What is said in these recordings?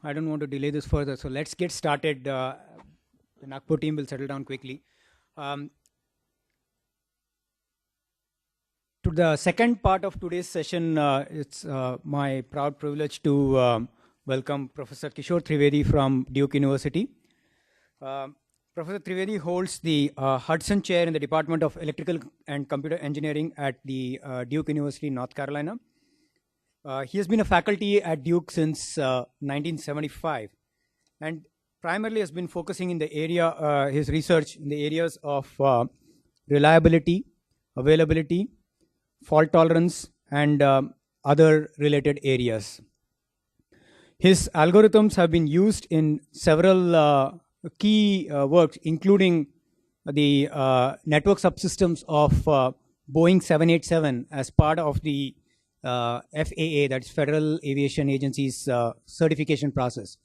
I don't want to delay this further, so let's get started. The Nagpur team will settle down quickly. To the second part of today's session, it's my proud privilege to welcome Professor Kishor Trivedi from Duke University. Professor Trivedi holds the Hudson Chair in the Department of Electrical and Computer Engineering at the Duke University, North Carolina. He has been a faculty at Duke since 1975 and primarily has been focusing in the area, his research in the areas of reliability, availability, fault tolerance, and other related areas. His algorithms have been used in several key works, including the network subsystems of Boeing 787 as part of the FAA, that's Federal Aviation Agency's certification process.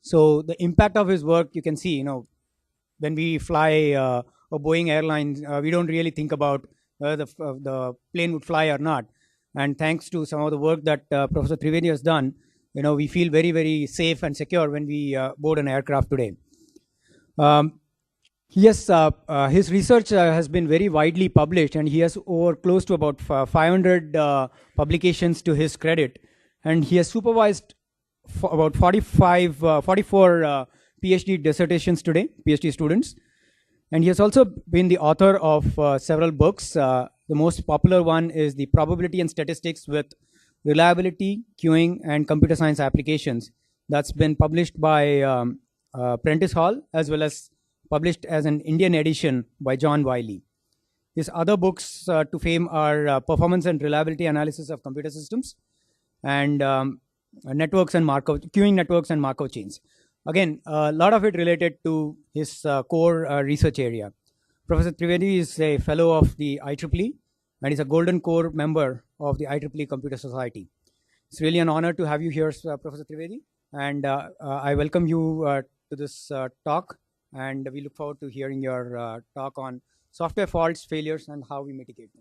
So the impact of his work, you can see, when we fly a Boeing airline, we don't really think about whether the plane would fly or not. And thanks to some of the work that Professor Trivedi has done, we feel very, very safe and secure when we board an aircraft today. His research has been very widely published, and he has over close to about 500 publications to his credit. And he has supervised about 44 PhD dissertations today, PhD students. And he has also been the author of several books. The most popular one is The Probability and Statistics with Reliability, Queuing, and Computer Science Applications. That's been published by Prentice Hall, as well as published as an Indian edition by John Wiley. His other books to fame are Performance and Reliability Analysis of Computer Systems and Networks and Markov, Queuing Networks and Markov Chains. Again, a lot of it related to his core research area. Professor Trivedi is a fellow of the IEEE and is a Golden Core member of the IEEE Computer Society. It's really an honor to have you here, Professor Trivedi, and I welcome you to this talk, and we look forward to hearing your talk on software faults, failures, and how we mitigate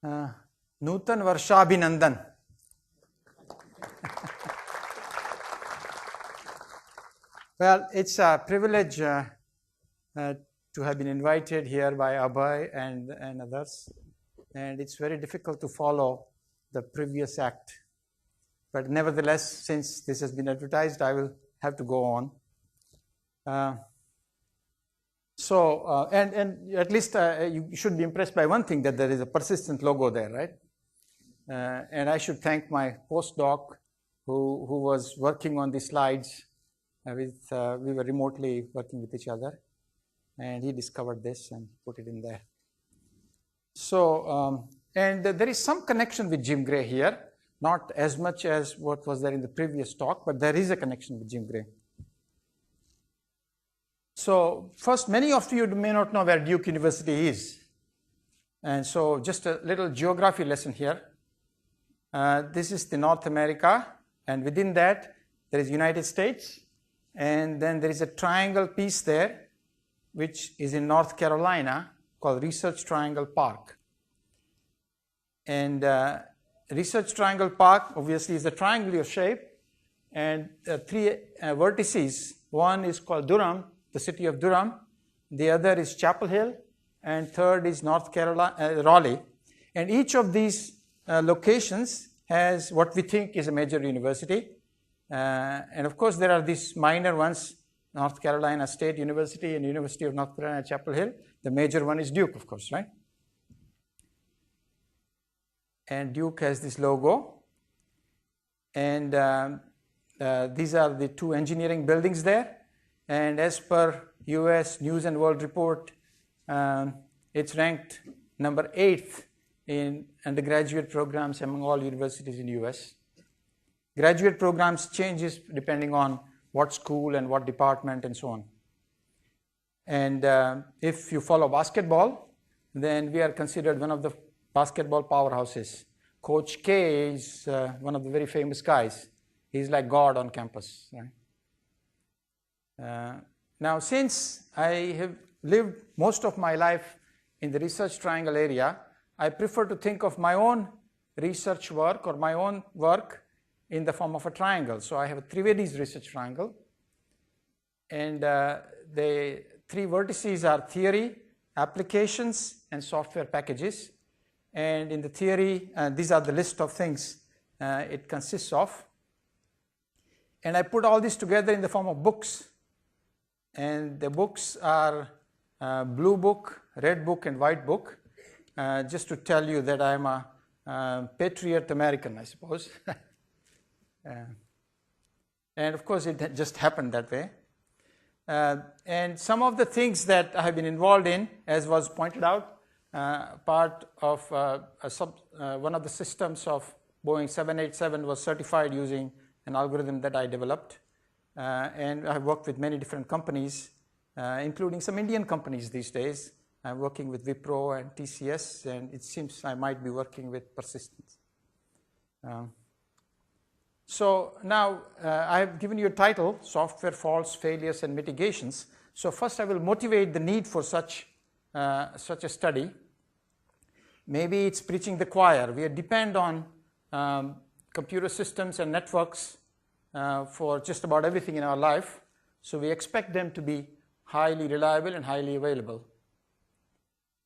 them. Nutan Varshabhinandan. Well, it's a privilege to have been invited here by Abhay and others, and it's very difficult to follow the previous act. But nevertheless, since this has been advertised, I will have to go on. And at least you should be impressed by one thing, that there is a persistent logo there, right? And I should thank my postdoc who was working on the slides. We were remotely working with each other, and he discovered this and put it in there. So, and there is some connection with Jim Gray here. Not as much as what was there in the previous talk, but there is a connection with Jim Gray. So first, many of you may not know where Duke University is. And so just a little geography lesson here. This is the North America, and within that, there is United States, and then there is a triangle piece there, which is in North Carolina, called Research Triangle Park. And Research Triangle Park obviously is a triangular shape, and three vertices. One is called Durham, the city of Durham. The other is Chapel Hill, and third is North Carolina, Raleigh. And each of these locations has what we think is a major university. And of course, there are these minor ones, North Carolina State University and University of North Carolina, Chapel Hill. The major one is Duke, of course, right? And Duke has this logo, and these are the two engineering buildings there. And as per US News and World Report, it's ranked number 8th in undergraduate programs among all universities in US. Graduate programs changes depending on what school and what department and so on. And if you follow basketball, then we are considered one of the basketball powerhouses. Coach K is one of the very famous guys. He's like God on campus, right? Now, since I have lived most of my life in the Research Triangle area, I prefer to think of my own research work or my own work in the form of a triangle. So I have a Trivedi's research triangle, and the three vertices are theory, applications, and software packages. And in the theory, these are the list of things it consists of. And I put all this together in the form of books. And the books are blue book, red book, and white book. Just to tell you that I'm a patriot American, I suppose. And of course, it just happened that way. And some of the things that I have been involved in, as was pointed out, part of one of the systems of Boeing 787 was certified using an algorithm that I developed. And I've worked with many different companies, including some Indian companies these days. I'm working with Wipro and TCS, and it seems I might be working with Persistence. So now I have given you a title, Software Faults, Failures, and Mitigations. So first I will motivate the need for such a study. Maybe it's preaching the choir. We depend on computer systems and networks for just about everything in our life. So we expect them to be highly reliable and highly available.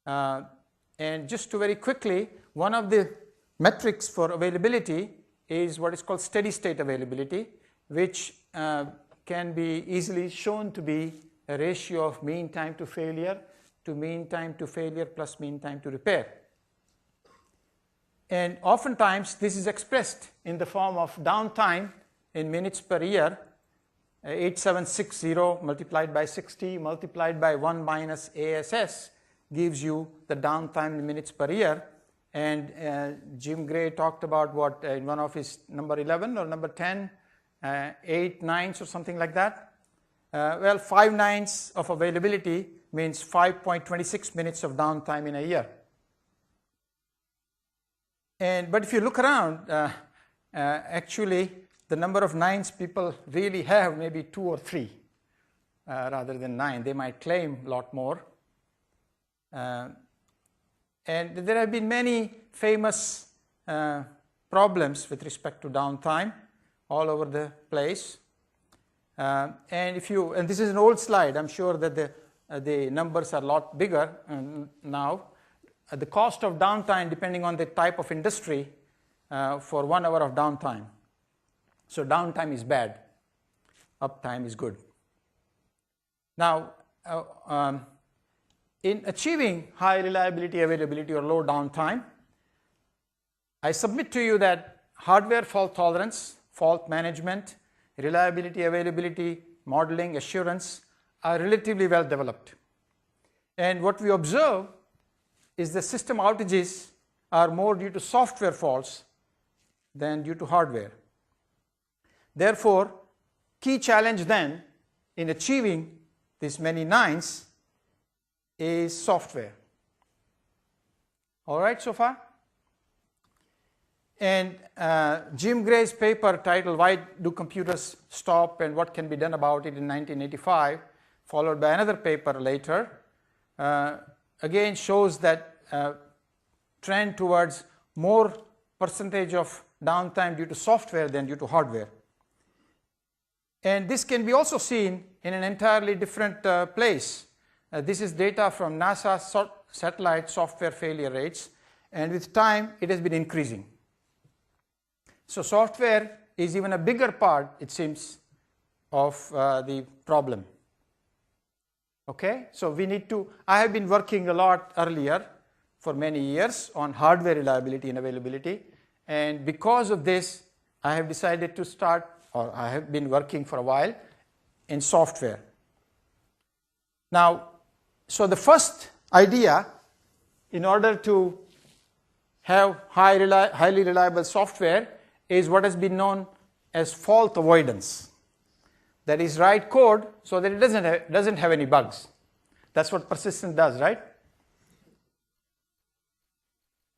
And just to very quickly, one of the metrics for availability is what is called steady state availability, which can be easily shown to be a ratio of mean time to failure plus mean time to repair. And oftentimes this is expressed in the form of downtime in minutes per year. 8760 multiplied by 60 multiplied by 1 minus ASS gives you the downtime in minutes per year. And Jim Gray talked about what in one of his number 11 or number 10, 8 nines or something like that. Well, 5 nines of availability means 5.26 minutes of downtime in a year. But if you look around, actually the number of nines people really have maybe 2 or 3 rather than 9. They might claim a lot more. And there have been many famous problems with respect to downtime all over the place. And this is an old slide. I'm sure that the numbers are a lot bigger now. The cost of downtime, depending on the type of industry, for 1 hour of downtime. So downtime is bad. Uptime is good. Now, in achieving high reliability, availability, or low downtime, I submit to you that hardware fault tolerance, fault management, reliability, availability, modeling, assurance are relatively well developed. And what we observe is the system outages are more due to software faults than due to hardware. Therefore, key challenge then in achieving these many nines is software. All right so far? And Jim Gray's paper titled Why Do Computers Stop and What Can Be Done About It in 1985, followed by another paper later, again shows that trend towards more percentage of downtime due to software than due to hardware. And this can be also seen in an entirely different place. This is data from NASA satellite software failure rates, and with time it has been increasing. So software is even a bigger part, it seems, of the problem. Okay, so we need to, I have been working a lot earlier for many years on hardware reliability and availability, and because of this I have decided to start, or I have been working for a while in software. Now, so the first idea, in order to have highly reliable software, is what has been known as fault avoidance. That is, write code so that it doesn't have any bugs. That's what Persistence does, right?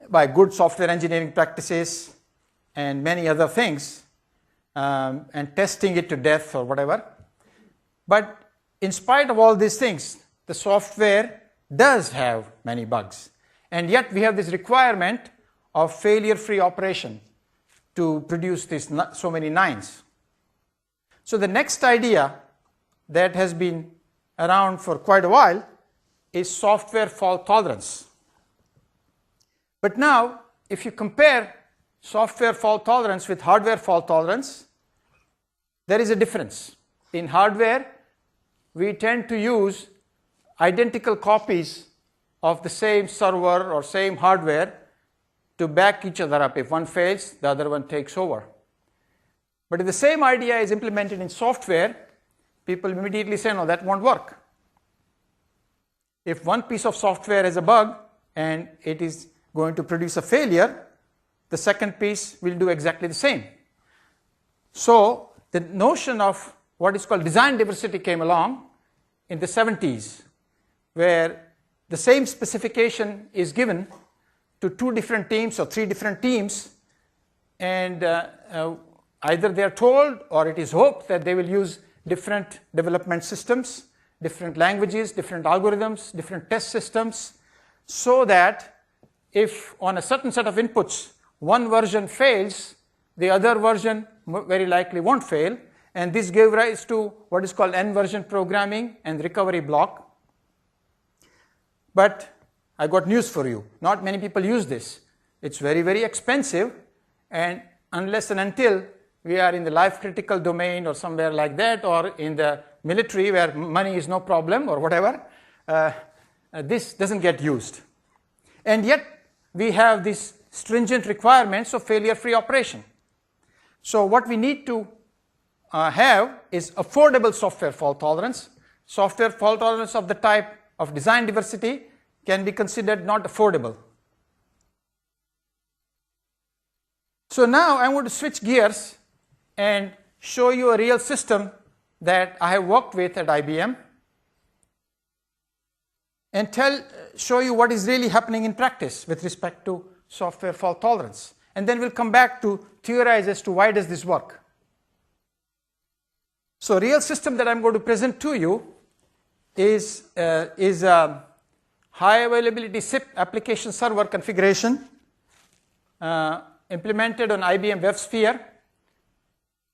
By good software engineering practices and many other things, and testing it to death or whatever. But in spite of all these things, the software does have many bugs. And yet we have this requirement of failure-free operation to produce this so many 9s. So the next idea that has been around for quite a while is software fault tolerance. But now, if you compare software fault tolerance with hardware fault tolerance, there is a difference. In hardware, we tend to use identical copies of the same server or same hardware to back each other up. If one fails, the other one takes over. But if the same idea is implemented in software, people immediately say, no, that won't work. If one piece of software has a bug and it is going to produce a failure, the second piece will do exactly the same. So the notion of what is called design diversity came along in the 70s, where the same specification is given to 2 different teams or 3 different teams, and either they are told or it is hoped that they will use different development systems, different languages, different algorithms, different test systems, so that if on a certain set of inputs one version fails, the other version very likely won't fail, and this gave rise to what is called n-version programming and recovery block. But I got news for you. Not many people use this. It's very, very expensive, and unless and until we are in the life-critical domain or somewhere like that, or in the military where money is no problem or whatever, this doesn't get used. And yet, we have these stringent requirements of failure-free operation. So what we need to have is affordable software fault tolerance. Software fault tolerance of the type of design diversity can be considered not affordable. So now I want to switch gears and show you a real system that I have worked with at IBM and show you what is really happening in practice with respect to software fault tolerance. And then we'll come back to theorize as to why does this work. So real system that I'm going to present to you is a high availability SIP application server configuration implemented on IBM WebSphere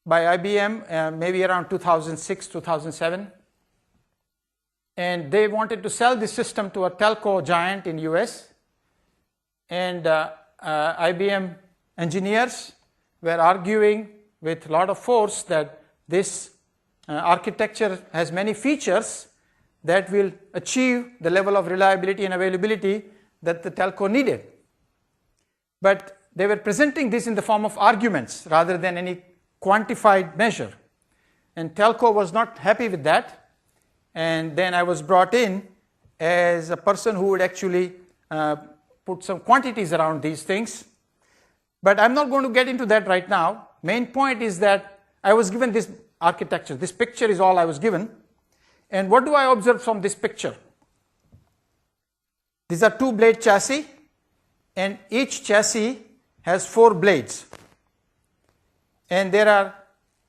by IBM maybe around 2006, 2007. And they wanted to sell this system to a telco giant in US. And IBM engineers were arguing with a lot of force that this architecture has many features that will achieve the level of reliability and availability that the telco needed. But they were presenting this in the form of arguments rather than any quantified measure. And telco was not happy with that. And then I was brought in as a person who would actually put some quantities around these things. But I'm not going to get into that right now. Main point is that I was given this architecture. This picture is all I was given. And what do I observe from this picture? These are 2-blade chassis, and each chassis has 4 blades. And there are,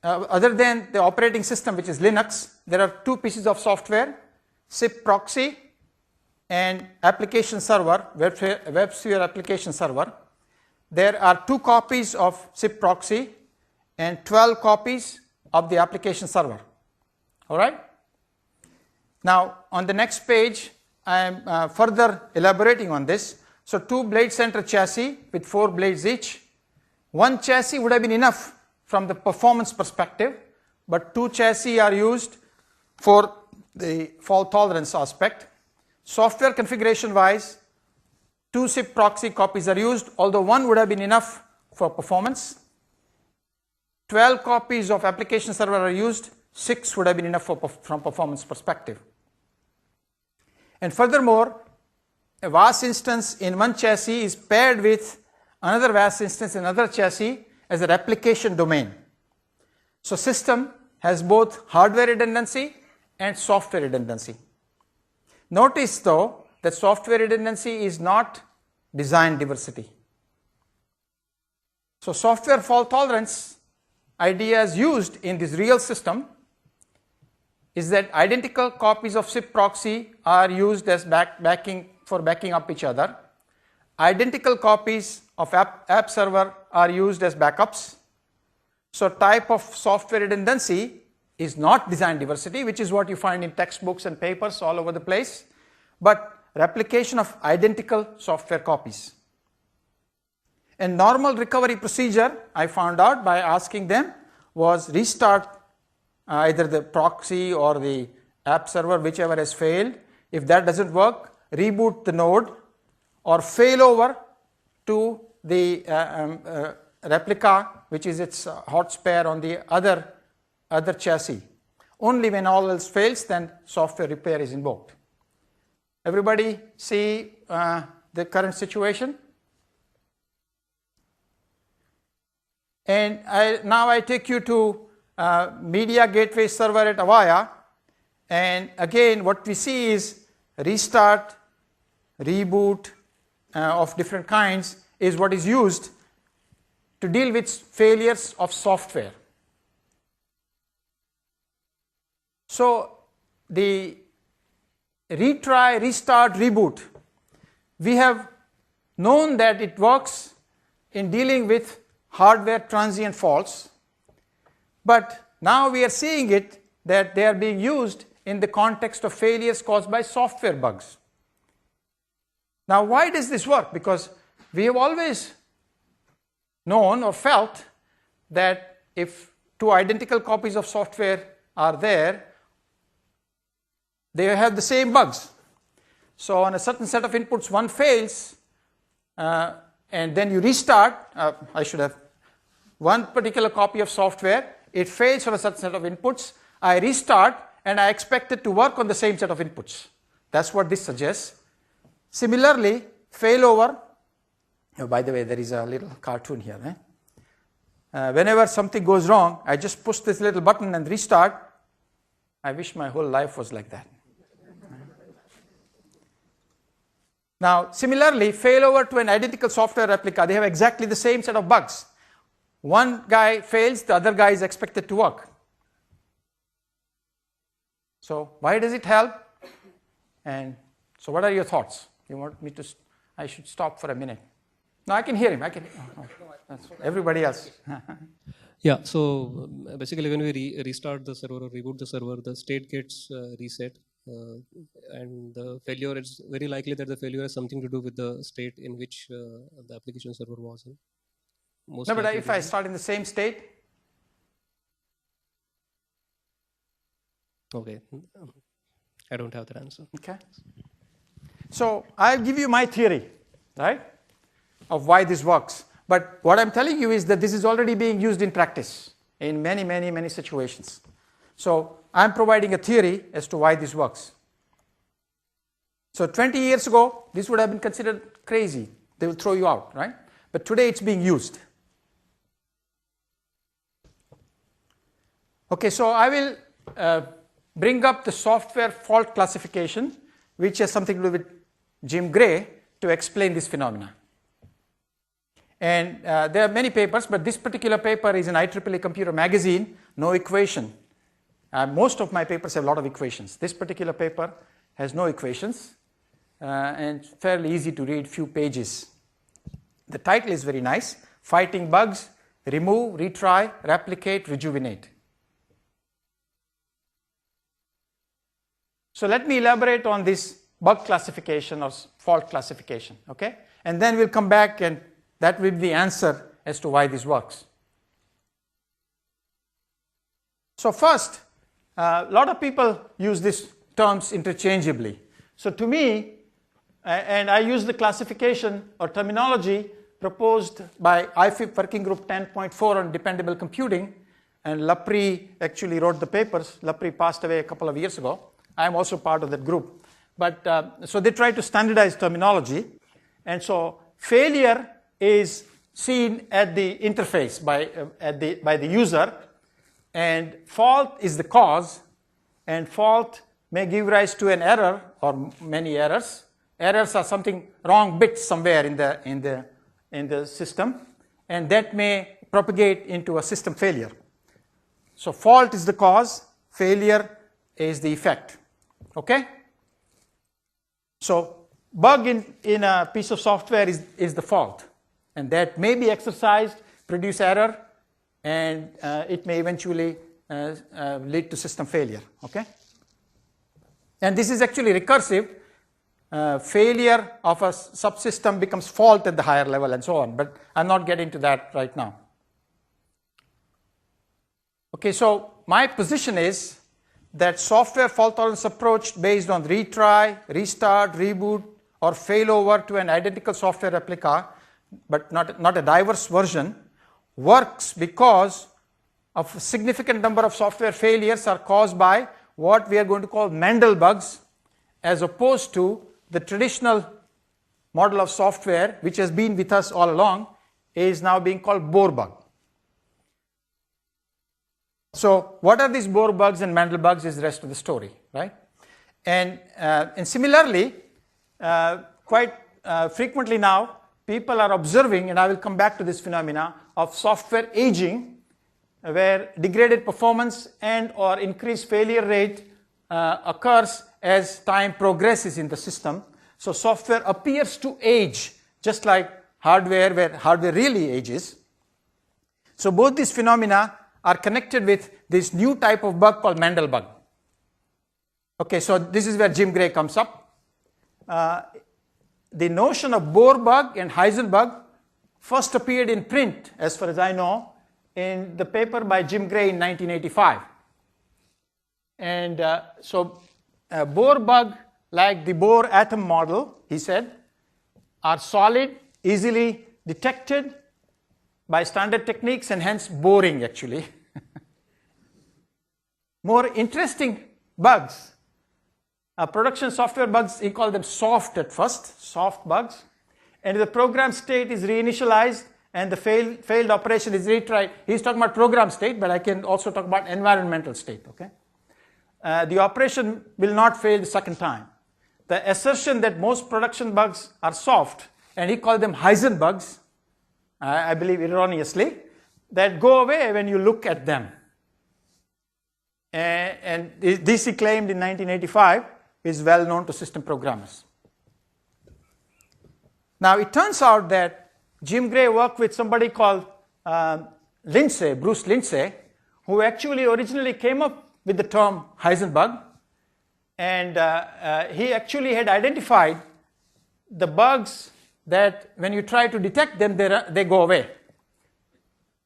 other than the operating system, which is Linux, there are 2 pieces of software, SIP proxy and application server, WebSphere application server. There are 2 copies of SIP proxy and 12 copies of the application server. All right? Now, on the next page, I am further elaborating on this. So, 2-blade center chassis with 4 blades each. 1 chassis would have been enough from the performance perspective, but 2 chassis are used for the fault tolerance aspect. Software configuration wise, 2 SIP proxy copies are used, although 1 would have been enough for performance. 12 copies of application server are used, 6 would have been enough from performance perspective. And furthermore, a VAS instance in one chassis is paired with another VAS instance in another chassis as a replication domain. So system has both hardware redundancy and software redundancy. Notice though that software redundancy is not design diversity. So software fault tolerance ideas used in this real system is that identical copies of SIP proxy are used as backing up each other. identical copies of app server are used as backups. So type of software redundancy is not design diversity, which is what you find in textbooks and papers all over the place, but replication of identical software copies. A normal recovery procedure, I found out by asking them, was restart either the proxy or the app server, whichever has failed. If that doesn't work, reboot the node or fail over to the replica, which is its hot spare on the other chassis. Only when all else fails, then software repair is invoked. Everybody see the current situation? And now I take you to media gateway server at Avaya, and again what we see is restart, reboot of different kinds is what is used to deal with failures of software. So the retry, restart, reboot, we have known that it works in dealing with hardware transient faults, but now we are seeing it that they are being used in the context of failures caused by software bugs. Now why does this work? Because we have always known or felt that if two identical copies of software are there, they have the same bugs. So on a certain set of inputs, one fails, and then you restart. I should have one particular copy of software, it fails on a certain set of inputs, I restart and I expect it to work on the same set of inputs. That's what this suggests. Similarly, failover, by the way, there is a little cartoon here. Whenever something goes wrong, I just push this little button and restart. I wish my whole life was like that. Now, similarly, failover to an identical software replica, they have exactly the same set of bugs. One guy fails, the other guy is expected to work. So why does it help? And so what are your thoughts? You want me to, I should stop for a minute. No, I can hear him. I can. That's everybody else. Yeah, so basically when we restart the server or reboot the server, the state gets reset. And the failure, is very likely that the failure has something to do with the state in which the application server was in. No, but if I start in the same state? Okay, I don't have that answer. Okay. So I'll give you my theory, right, of why this works. But what I'm telling you is that this is already being used in practice in many, many, many situations. So I'm providing a theory as to why this works. So 20 years ago, this would have been considered crazy. They will throw you out, right? But today it's being used. Okay, so I will bring up the software fault classification, which has something to do with Jim Gray, to explain this phenomena. And there are many papers, but this particular paper is in IEEE Computer Magazine, no equation. Most of my papers have a lot of equations. This particular paper has no equations and fairly easy to read, few pages. The title is very nice: Fighting Bugs, Remove, Retry, Replicate, Rejuvenate. So let me elaborate on this bug classification or fault classification, okay? And then we'll come back and that will be the answer as to why this works. So first, a lot of people use these terms interchangeably. So to me, and I use the classification or terminology proposed by IFIP Working Group 10.4 on dependable computing, and Lapri actually wrote the papers. Lapri passed away a couple of years ago. I am also part of that group. But so they try to standardize terminology, and so failure is seen at the interface by the user, and fault is the cause, and fault may give rise to an error or many errors. Errors are something wrong bits somewhere in the system, and that may propagate into a system failure. So fault is the cause, failure is the effect. Okay? So bug in a piece of software is the fault. And that may be exercised, produce error, and it may eventually lead to system failure. Okay? And this is actually recursive. Failure of a subsystem becomes fault at the higher level and so on. But I'm not getting to that right now. Okay, so my position is that software fault tolerance approach based on retry, restart, reboot, or failover to an identical software replica, but not a diverse version, works because of a significant number of software failures are caused by what we are going to call Mendel bugs, as opposed to the traditional model of software, which has been with us all along, is now being called Bohr bug. So what are these Bohr bugs and Mendel bugs is the rest of the story, right? And similarly, quite frequently now, people are observing, and I will come back to this phenomena, of software aging, where degraded performance and or increased failure rate occurs as time progresses in the system. So software appears to age, just like hardware, where hardware really ages. So both these phenomena are connected with this new type of bug called Mendel bug. Okay, so this is where Jim Gray comes up. The notion of Bohr bug and Heisenberg first appeared in print, as far as I know, in the paper by Jim Gray in 1985. And so Bohr bug, like the Bohr atom model, he said, are solid, easily detected by standard techniques, and hence boring actually. More interesting bugs, production software bugs, he called them soft at first, soft bugs. And the program state is reinitialized and the failed operation is retried. He's talking about program state, but I can also talk about environmental state. Okay, the operation will not fail the second time. The assertion that most production bugs are soft, and he called them Heisenbugs, I believe erroneously, that go away when you look at them. And this he claimed in 1985 is well known to system programmers. Now it turns out that Jim Gray worked with somebody called Bruce Lindsay, who actually originally came up with the term Heisenbug, and he actually had identified the bugs that when you try to detect them, they go away.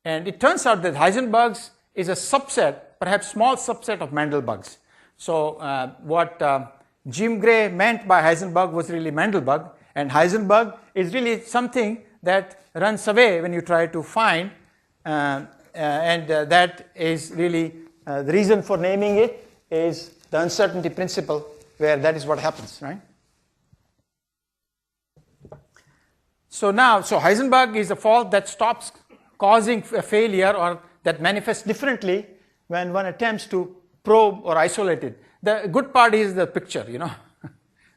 And it turns out that Heisenbugs is a subset, perhaps small subset of Mendel bugs. So what Jim Gray meant by Heisenbug was really Mendel bug, and Heisenbug is really something that runs away when you try to find, and that is really the reason for naming it is the uncertainty principle, where that is what happens, right? So Heisenbug is a fault that stops causing a failure or that manifests differently when one attempts to probe or isolate it. The good part is the picture, you know.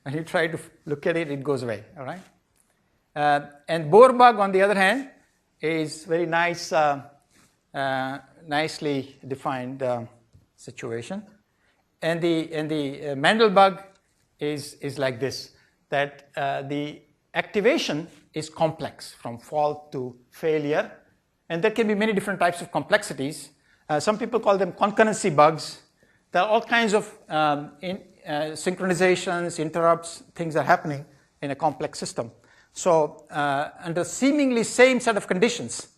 When you try to look at it, it goes away, all right? And Bohr bug, on the other hand, is very nice, nicely defined situation. And the Mendel bug is like this, that the activation is complex from fault to failure, and there can be many different types of complexities. Some people call them concurrency bugs. There are all kinds of synchronizations, interrupts, things are happening in a complex system. So under seemingly same set of conditions,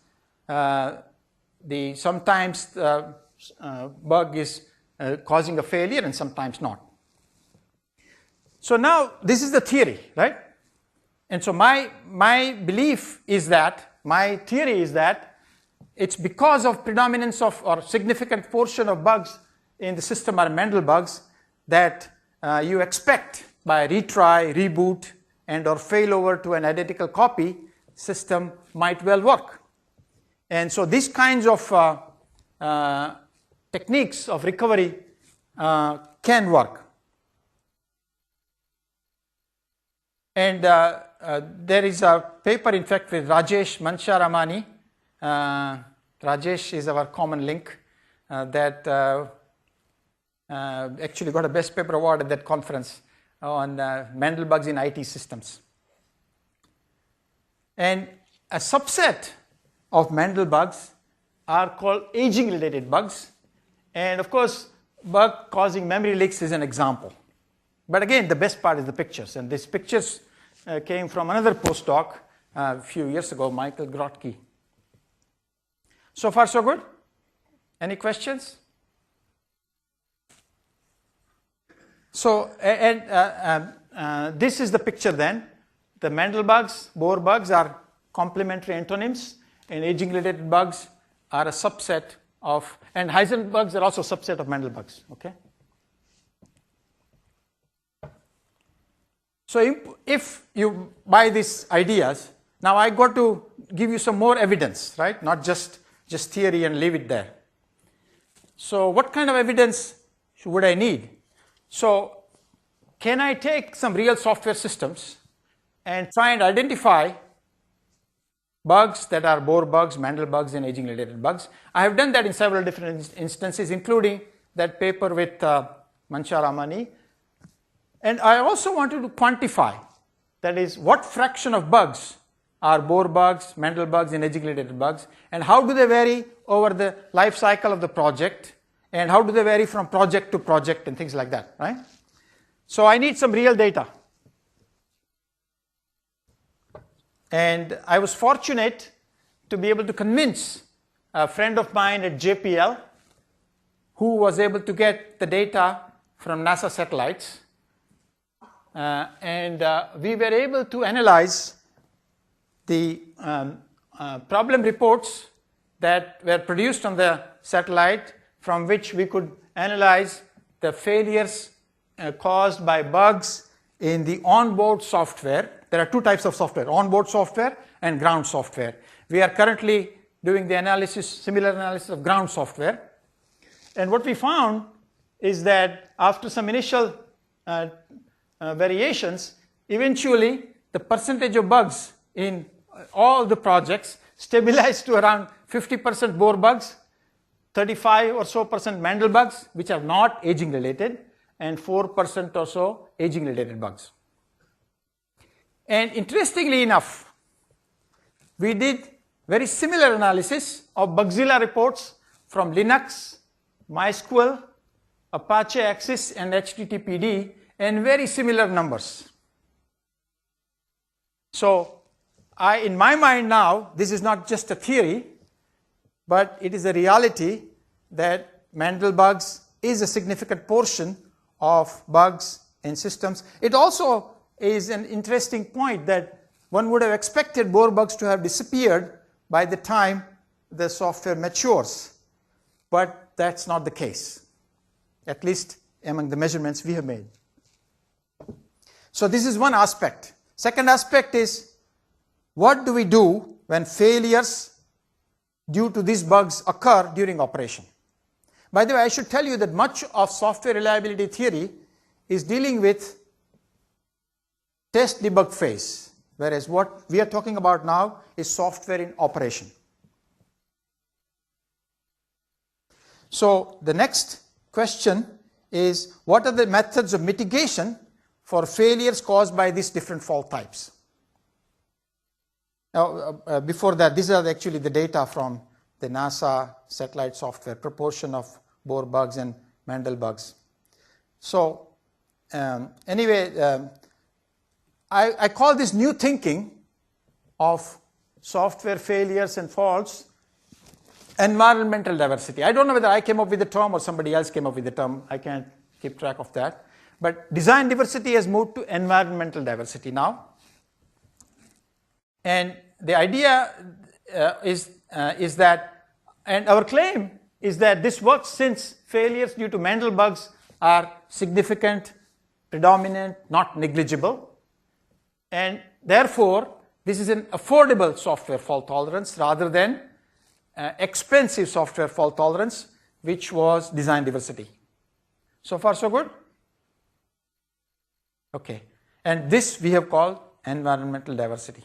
sometimes the bug is causing a failure and sometimes not. So now this is the theory, right? And so my belief is that, my theory is that it's because of predominance of or significant portion of bugs in the system are Mendel bugs that you expect by retry, reboot, and or failover to an identical copy system might well work. And so these kinds of techniques of recovery can work. And there is a paper, in fact, with Rajesh Mansharamani. Rajesh is our common link that actually got a Best Paper Award at that conference on Mendel bugs in IT systems. And a subset of Mendel bugs are called aging-related bugs. And of course, bug causing memory leaks is an example. But again, the best part is the pictures. And these pictures came from another postdoc a few years ago, Michael Grotke. So far, so good? Any questions? So, this is the picture then. The Mendel bugs, Bohr bugs are complementary antonyms, and aging-related bugs are a subset of, and Heisenberg bugs are also a subset of Mendel bugs, okay? So if you buy these ideas, now I got to give you some more evidence, right? Not just theory and leave it there. So what kind of evidence would I need? So can I take some real software systems and try and identify bugs that are Bohr bugs, Mendel bugs, and aging-related bugs? I have done that in several different instances, including that paper with Manshar Amani. And I also wanted to quantify, that is, what fraction of bugs are Bohr bugs, Mendel bugs, and aging-related bugs, and how do they vary over the life cycle of the project, and how do they vary from project to project, and things like that, right? So I need some real data. And I was fortunate to be able to convince a friend of mine at JPL who was able to get the data from NASA satellites. We were able to analyze the problem reports that were produced on the satellite, from which we could analyze the failures caused by bugs in the onboard software. There are two types of software, onboard software and ground software. We are currently doing the analysis, similar analysis of ground software. And what we found is that after some initial variations, eventually the percentage of bugs in all the projects stabilized to around 50% Bohr bugs, 35 or so % Mendel bugs, which are not aging related, and 4% or so aging related bugs. And interestingly enough, we did very similar analysis of Bugzilla reports from Linux, MySQL, Apache Axis, and HTTPD, and very similar numbers. So in my mind now, this is not just a theory, but it is a reality that Mendel bugs is a significant portion of bugs in systems. It also is an interesting point that one would have expected Bohr bugs to have disappeared by the time the software matures, but that's not the case, at least among the measurements we have made. So this is one aspect. Second aspect is, what do we do when failures due to these bugs occur during operation? By the way, I should tell you that much of software reliability theory is dealing with test debug phase, whereas what we are talking about now is software in operation. So the next question is, what are the methods of mitigation for failures caused by these different fault types? Now, before that, these are actually the data from the NASA satellite software, proportion of Bohr bugs and Mendel bugs. So anyway, I call this new thinking of software failures and faults environmental diversity. I don't know whether I came up with the term or somebody else came up with the term. I can't keep track of that. But design diversity has moved to environmental diversity now. And the idea is that, and our claim is that this works since failures due to Mendel bugs are significant, predominant, not negligible. And therefore, this is an affordable software fault tolerance rather than expensive software fault tolerance, which was design diversity. So far, so good? Okay. And this we have called environmental diversity.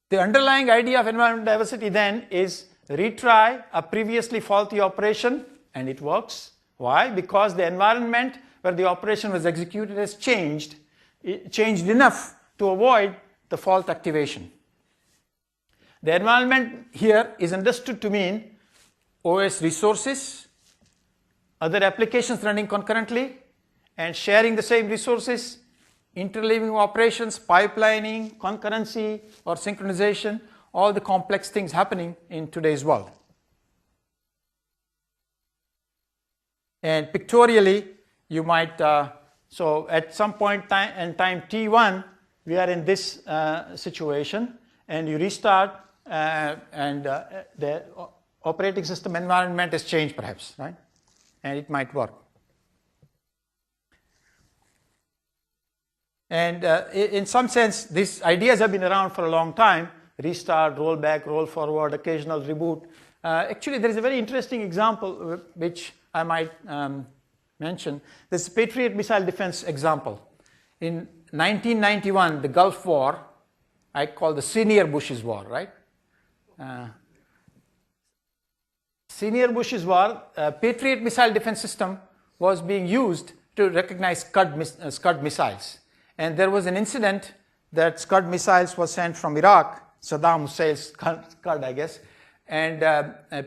The underlying idea of environmental diversity then is retry a previously faulty operation and it works. Why? Because the environment where the operation was executed has changed enough to avoid the fault activation. The environment here is understood to mean OS resources, other applications running concurrently, and sharing the same resources, interleaving operations, pipelining, concurrency, or synchronization, all the complex things happening in today's world. And pictorially, you might, so at some point in time t1, we are in this situation, and you restart, and the operating system environment has changed perhaps, right? And it might work. And in some sense, these ideas have been around for a long time: restart, roll back, roll forward, occasional reboot. Actually, there is a very interesting example which I might mention. This Patriot missile defense example. In 1991, the Gulf War, I call the Senior Bush's War, right? Senior Bush's War, Patriot missile defense system was being used to recognize Scud missiles. And there was an incident that Scud missiles was sent from Iraq, Saddam Hussein's Scud, I guess, and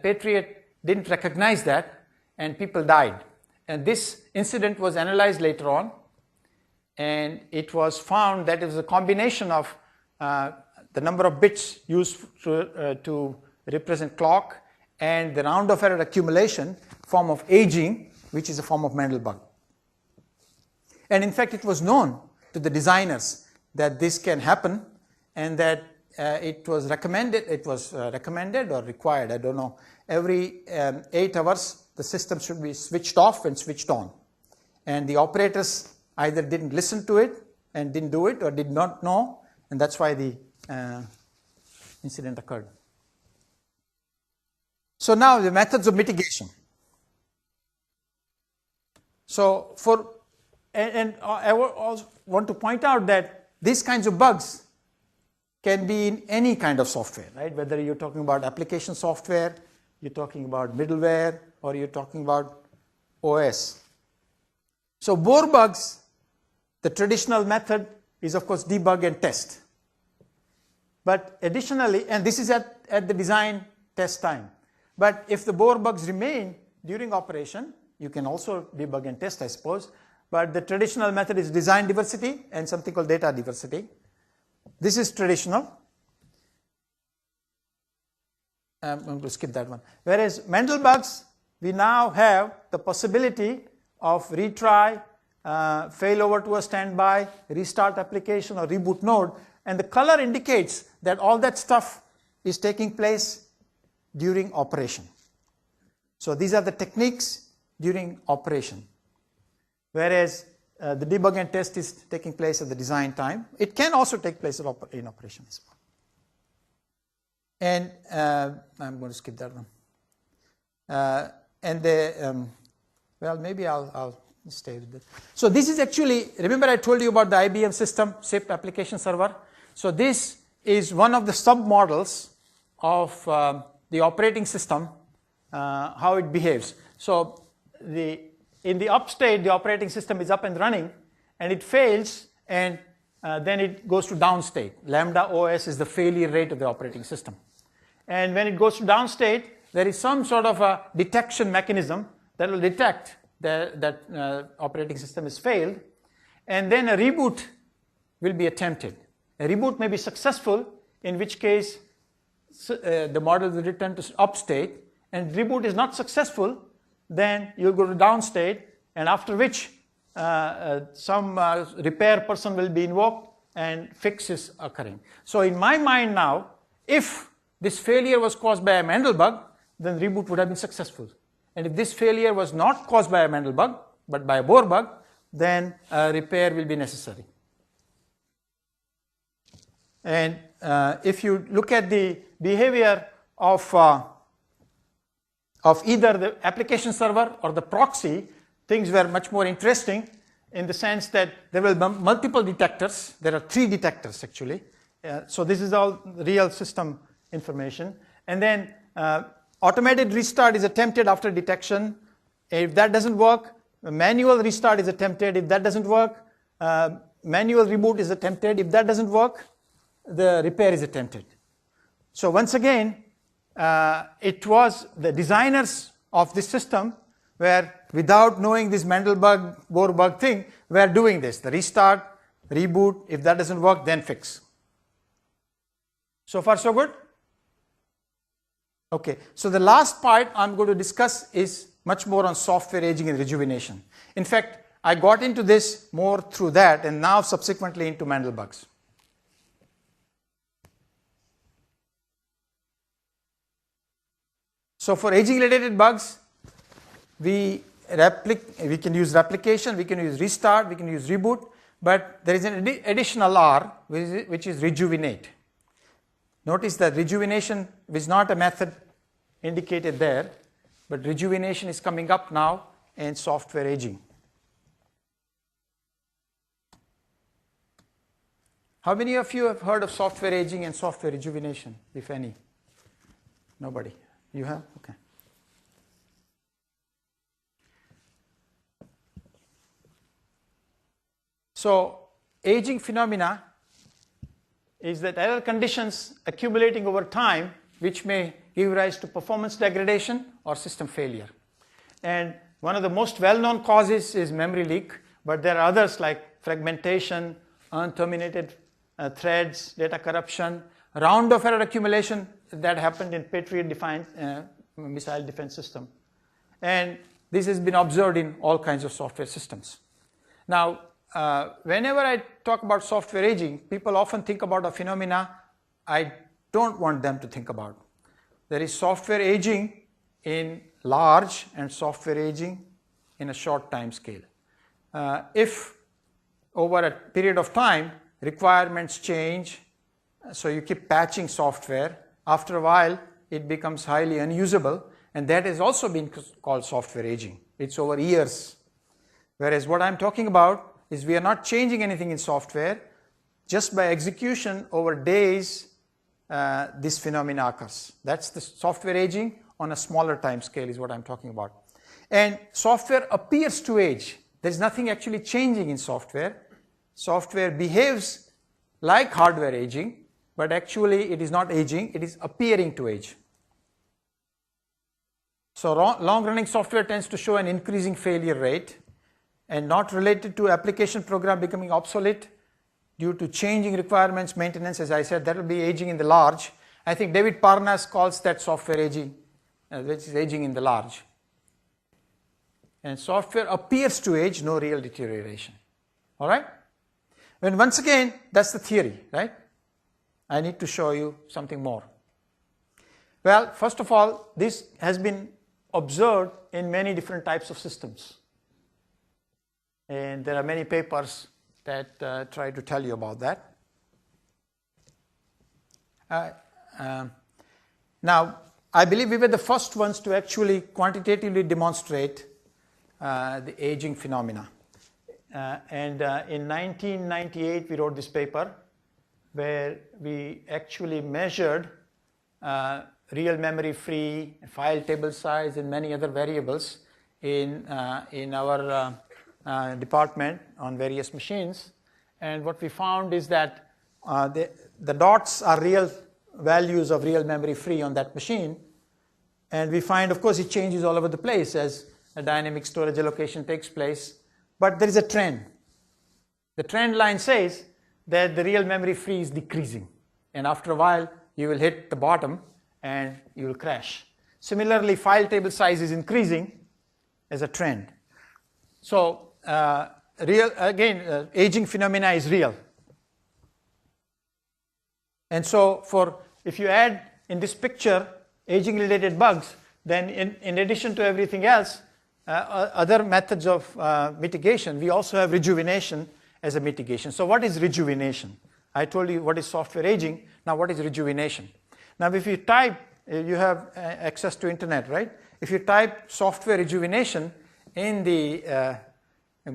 Patriot didn't recognize that, and people died. And this incident was analyzed later on, and it was found that it was a combination of the number of bits used to represent clock and the round of error accumulation, form of aging, which is a form of Mandelbrot. And in fact, it was known to the designers that this can happen, and that it was recommended or required, I don't know, every 8 hours the system should be switched off and switched on. And the operators either didn't listen to it and didn't do it, or did not know, and that's why the incident occurred. So now the methods of mitigation. So I also want to point out that these kinds of bugs can be in any kind of software, right? Whether you're talking about application software, you're talking about middleware, or you're talking about OS. So Bohr bugs, the traditional method is of course debug and test. But additionally, and this is at the design test time. But if the Bohr bugs remain during operation, you can also debug and test, I suppose. But the traditional method is design diversity and something called data diversity. This is traditional. I'm going to skip that one. Whereas Mandelbugs, we now have the possibility of retry, fail over to a standby, restart application, or reboot node. And the color indicates that all that stuff is taking place during operation. So these are the techniques during operation. Whereas the debug and test is taking place at the design time. It can also take place in operation as well. And I'm going to skip that one. Well, maybe I'll stay with it. So this is actually, remember I told you about the IBM system, SIP application server. So this is one of the sub-models of the operating system, how it behaves. So in the up state, the operating system is up and running, and it fails, and then it goes to down state. Lambda OS is the failure rate of the operating system. And when it goes to down state, there is some sort of a detection mechanism that will detect that operating system is failed, and then a reboot will be attempted. A reboot may be successful, in which case the model will return to up state, and reboot is not successful, then you'll go to down state, and after which some repair person will be invoked and fix is occurring. So in my mind now, if this failure was caused by a Mandelbug, then reboot would have been successful. And if this failure was not caused by a Mandelbug, but by a Bohr bug, then repair will be necessary. And if you look at the behavior of either the application server or the proxy, things were much more interesting in the sense that there will be multiple detectors. There are 3 detectors actually. So this is all real system information. And then automated restart is attempted after detection. If that doesn't work, a manual restart is attempted. If that doesn't work, manual reboot is attempted. If that doesn't work, the repair is attempted. So once again, it was the designers of this system were, without knowing this Mandelbrot bug thing, were doing this. The restart, reboot, if that doesn't work, then fix. So far so good? Okay, so the last part I'm going to discuss is much more on software aging and rejuvenation. In fact, I got into this more through that and now subsequently into Mandelbugs. So for aging related bugs, we can use replication, we can use restart, we can use reboot, but there is an additional R which is rejuvenate. Notice that rejuvenation is not a method indicated there, but rejuvenation is coming up now in software aging. How many of you have heard of software aging and software rejuvenation, if any? Nobody. You have? Okay. So aging phenomena is that error conditions accumulating over time which may give rise to performance degradation or system failure. And one of the most well-known causes is memory leak, but there are others like fragmentation, unterminated threads, data corruption, round of error accumulation that happened in Patriot-defined missile defense system. And this has been observed in all kinds of software systems. Now, whenever I talk about software aging, people often think about a phenomena I don't want them to think about. There is software aging in large and software aging in a short time scale. If over a period of time requirements change, so you keep patching software, after a while it becomes highly unusable, and that has also been called software aging. It's over years. Whereas what I'm talking about is we are not changing anything in software, just by execution over days this phenomena occurs. That's the software aging on a smaller time scale is what I'm talking about. And software appears to age. There's nothing actually changing in software. Software behaves like hardware aging, but actually it is not aging, it is appearing to age. So long-running software tends to show an increasing failure rate and not related to application program becoming obsolete due to changing requirements, maintenance. As I said, that will be aging in the large. I think David Parnas calls that software aging, which is aging in the large. And software appears to age, no real deterioration. All right? And once again, that's the theory, right? I need to show you something more. Well, first of all, this has been observed in many different types of systems. And there are many papers that try to tell you about that. Now, I believe we were the first ones to actually quantitatively demonstrate the aging phenomena. In 1998, we wrote this paper where we actually measured real memory free, file table size, and many other variables in our department on various machines. And what we found is that the dots are real values of real memory free on that machine. And we find, of course, it changes all over the place as a dynamic storage allocation takes place. But there is a trend. The trend line says that the real memory free is decreasing. And after a while, you will hit the bottom and you will crash. Similarly, file table size is increasing as a trend. So aging phenomena is real. And so if you add in this picture aging related bugs, then in addition to everything else, other methods of mitigation, we also have rejuvenation as a mitigation. So what is rejuvenation? I told you what is software aging. Now what is rejuvenation? Now if you type, you have access to internet, right? If you type software rejuvenation in the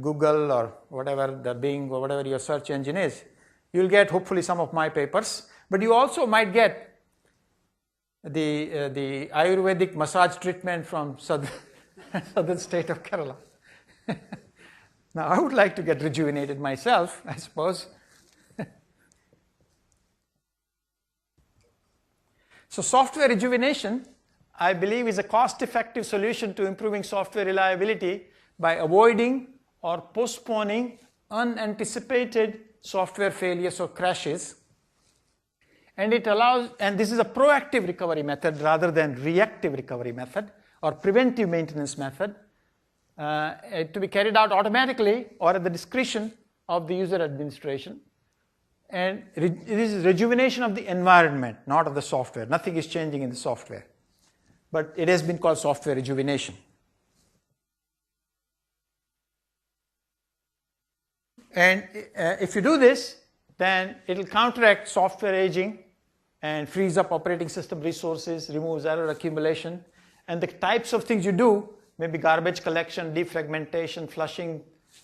Google or whatever, the Bing or whatever your search engine is, you'll get hopefully some of my papers. But you also might get the Ayurvedic massage treatment from southern state of Kerala. Now, I would like to get rejuvenated myself, I suppose. So software rejuvenation, I believe, is a cost-effective solution to improving software reliability by avoiding or postponing unanticipated software failures or crashes. And it allows, and this is a proactive recovery method rather than reactive recovery method or preventive maintenance method, to be carried out automatically or at the discretion of the user administration. And this is rejuvenation of the environment, not of the software. Nothing is changing in the software. But it has been called software rejuvenation. And if you do this, then it will counteract software aging and frees up operating system resources, removes error accumulation. And the types of things you do may be garbage collection, defragmentation, flushing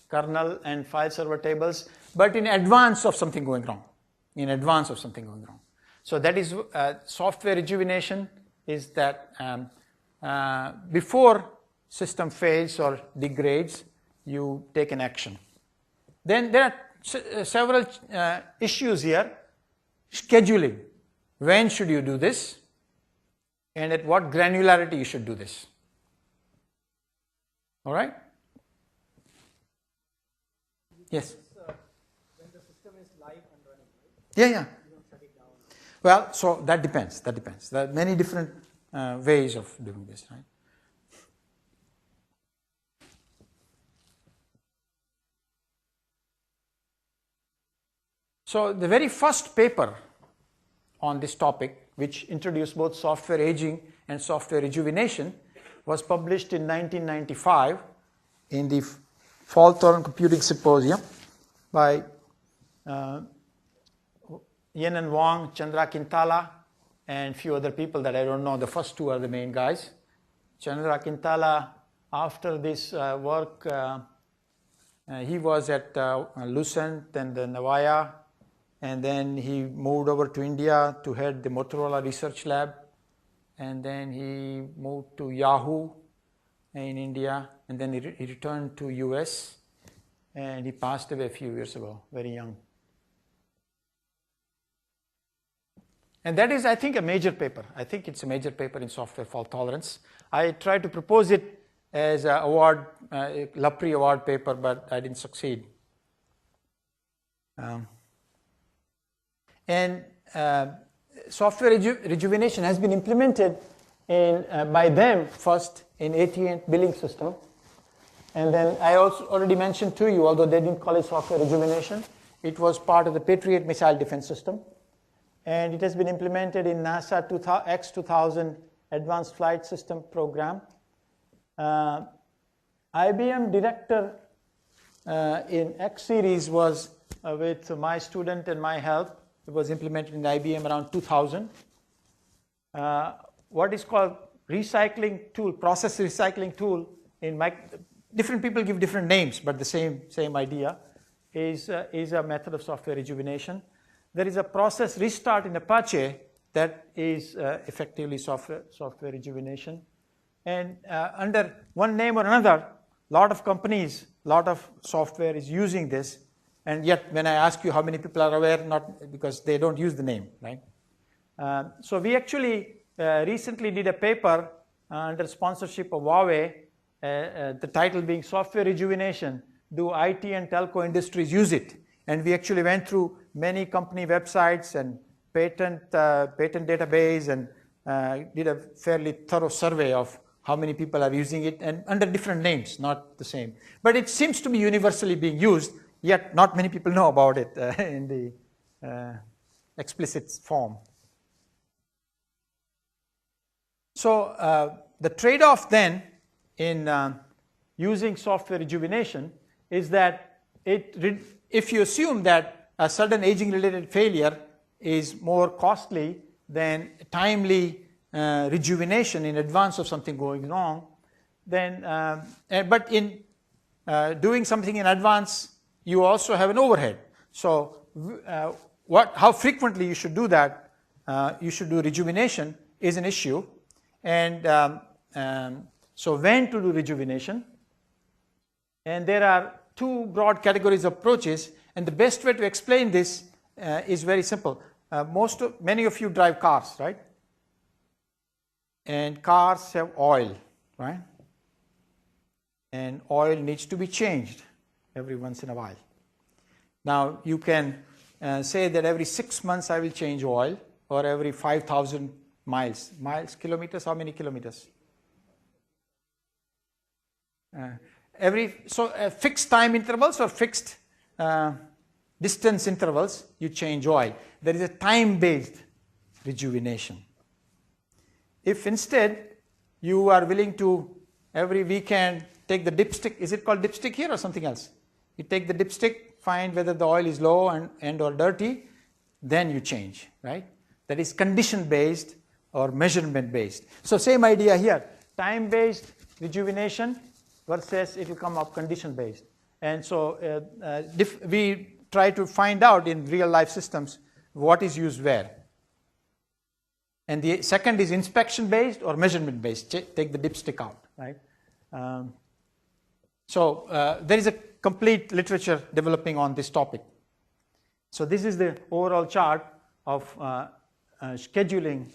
kernel and file server tables, but in advance of something going wrong. In advance of something going wrong. So that is software rejuvenation is that before system fails or degrades, you take an action. Then there are several issues here. Scheduling. When should you do this? And at what granularity you should do this? All right? Yes? When the system is live and running, right? Yeah. You don't shut it down. Well, so that depends. That depends. There are many different ways of doing this, right? So the very first paper on this topic, which introduced both software aging and software rejuvenation, was published in 1995 in the Fault-Tolerant Computing Symposium by Yen and Wang, Chandra Quintala, and a few other people that I don't know. The first two are the main guys. Chandra Quintala, after this work, he was at Lucent and Navaya, and then he moved over to India to head the Motorola Research Lab, and then he moved to Yahoo in India, and then he returned to US, and he passed away a few years ago, very young. And that is, I think, a major paper. I think it's a major paper in software fault tolerance. I tried to propose it as an award, a Lapri Award paper, but I didn't succeed. Software rejuvenation has been implemented by them first in AT&T billing system. And then I also already mentioned to you, although they didn't call it software rejuvenation, it was part of the Patriot missile defense system. And it has been implemented in NASA X2000 Advanced Flight System program. IBM director in X series was with my student and my help. It was implemented in IBM around 2000. What is called recycling tool, process recycling tool, different people give different names, but the same idea, is a method of software rejuvenation. There is a process restart in Apache that is effectively software rejuvenation. And under one name or another, a lot of companies, a lot of software is using this. And yet, when I ask you how many people are aware, not because they don't use the name, right? So we actually recently did a paper under sponsorship of Huawei, the title being Software Rejuvenation, Do IT and Telco Industries Use It? And we actually went through many company websites and patent database and did a fairly thorough survey of how many people are using it, and under different names, not the same. But it seems to be universally being used, yet not many people know about it in the explicit form. So the trade-off then in using software rejuvenation is that if you assume that a sudden aging-related failure is more costly than timely rejuvenation in advance of something going wrong, then but in doing something in advance, you also have an overhead. So how frequently you should do that, you should do rejuvenation is an issue. And so when to do rejuvenation? And there are two broad categories of approaches, and the best way to explain this is very simple. Many of you drive cars, right? And cars have oil, right? And oil needs to be changed every once in a while. Now you can say that every 6 months I will change oil, or every 5,000 miles. Kilometers, how many kilometers? Fixed time intervals or fixed distance intervals, you change oil. There is a time-based rejuvenation. If instead you are willing to every weekend take the dipstick, is it called dipstick here or something else? You take the dipstick, find whether the oil is low and or dirty, then you change, right? That is condition-based or measurement-based. So same idea here, time-based rejuvenation versus it will come up condition-based. And so we try to find out in real-life systems what is used where. And the second is inspection-based or measurement-based. Take the dipstick out, right? There is a complete literature developing on this topic. So this is the overall chart of scheduling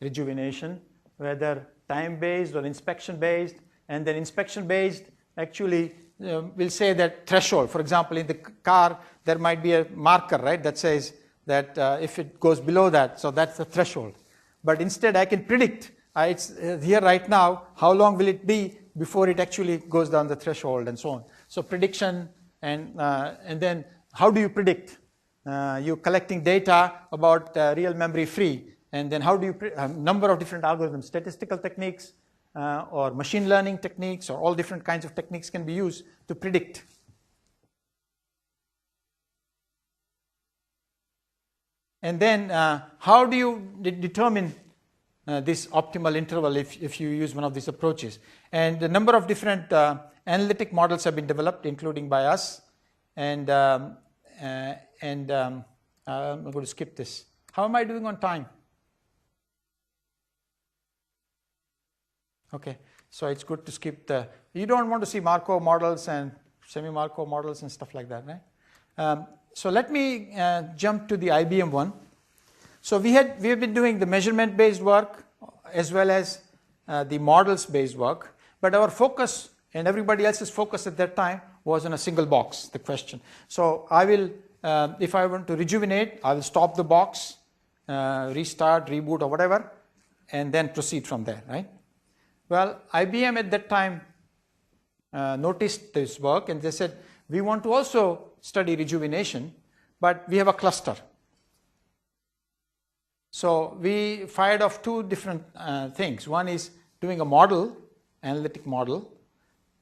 rejuvenation, whether time-based or inspection-based. And then inspection-based actually will say that threshold. For example, in the car, there might be a marker, right, that says that if it goes below that, so that's the threshold. But instead, I can predict, it's here right now, how long will it be before it actually goes down the threshold and so on. So prediction, and then how do you predict? You're collecting data about real memory free, and then how do you, a number of different algorithms, statistical techniques, or machine learning techniques, or all different kinds of techniques can be used to predict. And then how do you determine this optimal interval if you use one of these approaches? And a number of different analytic models have been developed, including by us. And I'm going to skip this. How am I doing on time? Okay, so it's good to skip the, you don't want to see Markov models and semi-Markov models and stuff like that, right? So let me jump to the IBM one. So we have been doing the measurement-based work as well as the models-based work, but our focus and everybody else's focus at that time was on a single box, the question. So I will, if I want to rejuvenate, I will stop the box, restart, reboot or whatever, and then proceed from there, right? Well, IBM at that time noticed this work and they said, we want to also study rejuvenation, but we have a cluster. So we fired off two different things. One is doing a model, analytic model,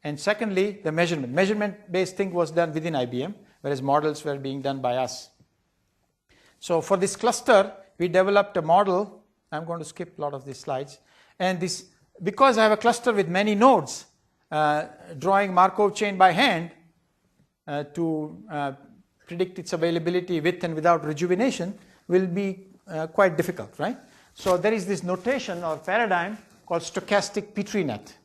and secondly, the measurement. Measurement-based thing was done within IBM, whereas models were being done by us. So for this cluster, we developed a model. I'm going to skip a lot of these slides. And this, because I have a cluster with many nodes, drawing Markov chain by hand to predict its availability with and without rejuvenation will be quite difficult, right? So there is this notation or paradigm called stochastic Petri net,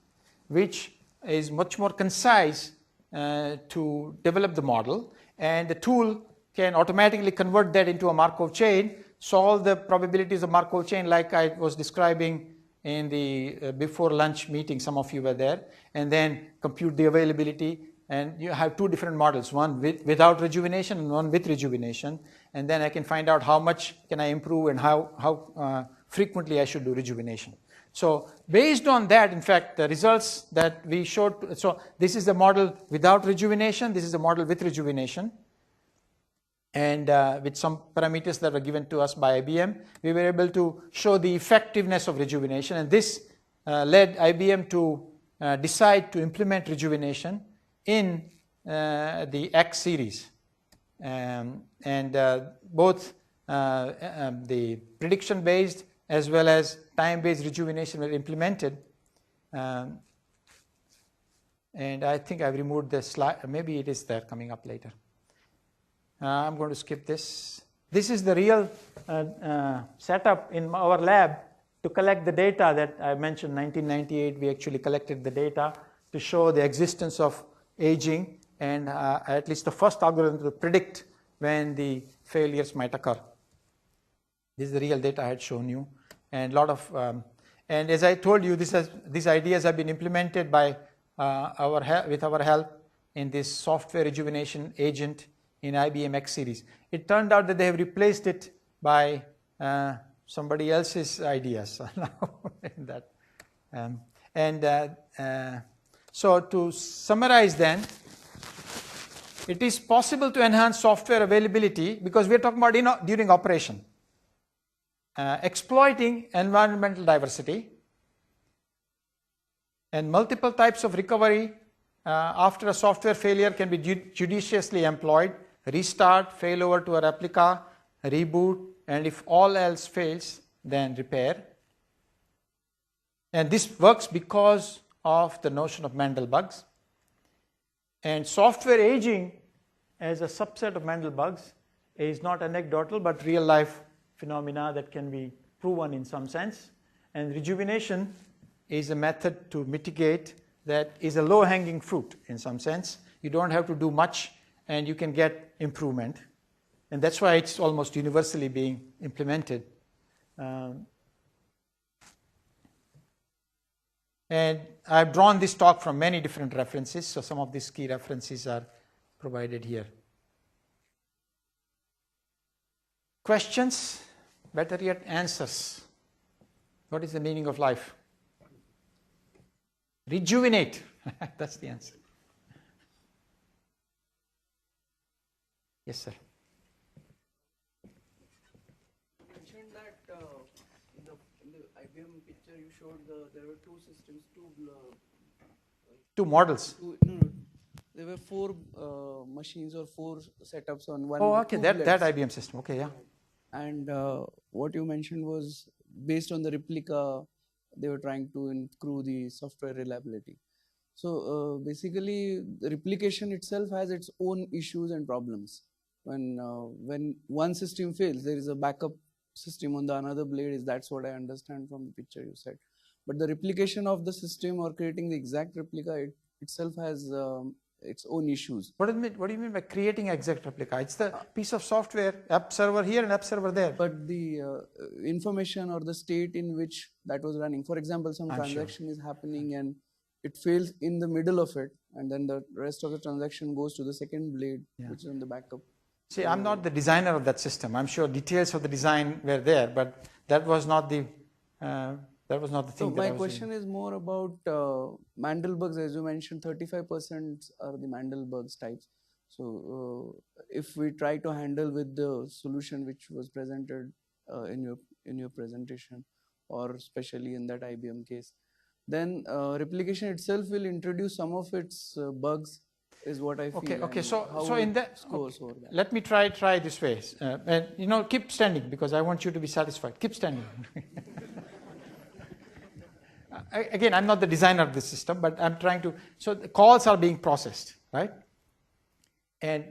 which is much more concise to develop the model, and the tool can automatically convert that into a Markov chain, solve the probabilities of Markov chain like I was describing in the before lunch meeting, some of you were there, and then compute the availability. And you have two different models, one without rejuvenation and one with rejuvenation. And then I can find out how much can I improve and how frequently I should do rejuvenation. So based on that, in fact, the results that we showed, so this is the model without rejuvenation, this is the model with rejuvenation. And with some parameters that were given to us by IBM, we were able to show the effectiveness of rejuvenation. And this led IBM to decide to implement rejuvenation in the X series. Both the prediction-based as well as time-based rejuvenation were implemented. And I think I've removed the slide. Maybe it is there coming up later. I'm going to skip this. This is the real setup in our lab to collect the data that I mentioned. 1998, we actually collected the data to show the existence of aging, and at least the first algorithm to predict when the failures might occur. This is the real data I had shown you, and and as I told you, these ideas have been implemented by with our help in this software rejuvenation agent in IBM X series. It turned out that they have replaced it by somebody else's ideas in that. So to summarize then, it is possible to enhance software availability because we're talking about during operation. Exploiting environmental diversity and multiple types of recovery after a software failure can be judiciously employed. Restart, failover to a replica, reboot, and if all else fails, then repair. And this works because of the notion of Mendel bugs. And software aging as a subset of Mendel bugs is not anecdotal but real life phenomena that can be proven in some sense. And rejuvenation is a method to mitigate that is a low-hanging fruit in some sense. You don't have to do much and you can get improvement. And that's why it's almost universally being implemented. And I've drawn this talk from many different references, so some of these key references are provided here. Questions? Better yet, answers. What is the meaning of life? Rejuvenate. That's the answer. Yes, sir. You mentioned that in the IBM picture you showed there were two systems, two models. No, there were four machines or four setups on one. Oh, okay, that IBM system. Okay, yeah. And what you mentioned was based on the replica, they were trying to improve the software reliability. So basically, the replication itself has its own issues and problems. When one system fails, there is a backup system on the another blade. That's what I understand from the picture you said. But the replication of the system or creating the exact replica itself has its own issues. What do you mean by creating exact replica? It's the piece of software, app server here and app server there. But the information or the state in which that was running, for example, some transaction is happening and it fails in the middle of it, and then the rest of the transaction goes to the second blade, which is on the backup. See, I'm not the designer of that system. I'm sure details of the design were there, but that was not the thing. So my question is more about Mendel bugs. As you mentioned, 35% are the Mendel bugs types. So if we try to handle with the solution which was presented in your presentation, or especially in that IBM case, then replication itself will introduce some of its bugs, is what I feel. Okay. So in that, let me try this way. And keep standing because I want you to be satisfied. Keep standing. Again, I'm not the designer of this system, but I'm trying to. So the calls are being processed, right? And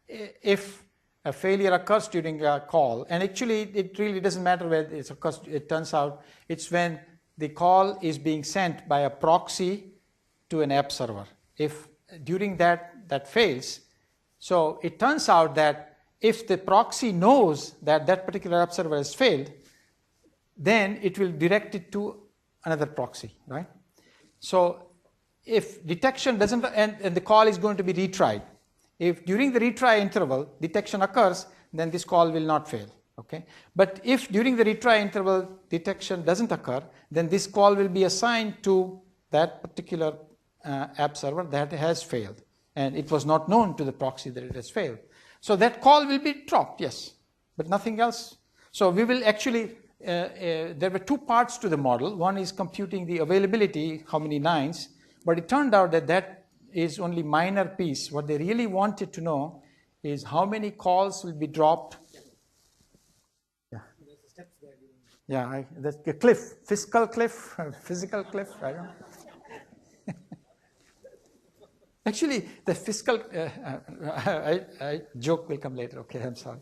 if a failure occurs during a call, and actually it really doesn't matter where it occurs. It turns out it's when the call is being sent by a proxy to an app server. If during that fails, so it turns out that if the proxy knows that that particular app server has failed, then it will direct it to another proxy, right? So if detection doesn't, and the call is going to be retried. If during the retry interval detection occurs, then this call will not fail, okay? But if during the retry interval detection doesn't occur, then this call will be assigned to that particular app server that has failed. And it was not known to the proxy that it has failed. So that call will be dropped, yes, but nothing else. So we will actually, there were two parts to the model. One is computing the availability, how many nines, but it turned out that is only minor piece. What they really wanted to know is how many calls will be dropped. Yeah, that's a cliff, physical cliff, I don't know. Actually, the fiscal, joke will come later, okay, I'm sorry.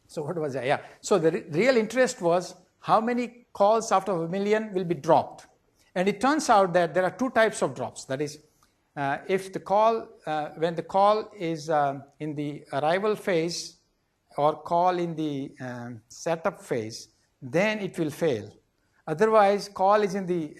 So what was that? Yeah, so the real interest was how many calls after 1 million will be dropped. And it turns out that there are two types of drops. That is, if the call, when the call is in the arrival phase or call in the setup phase, then it will fail. Otherwise, call is in the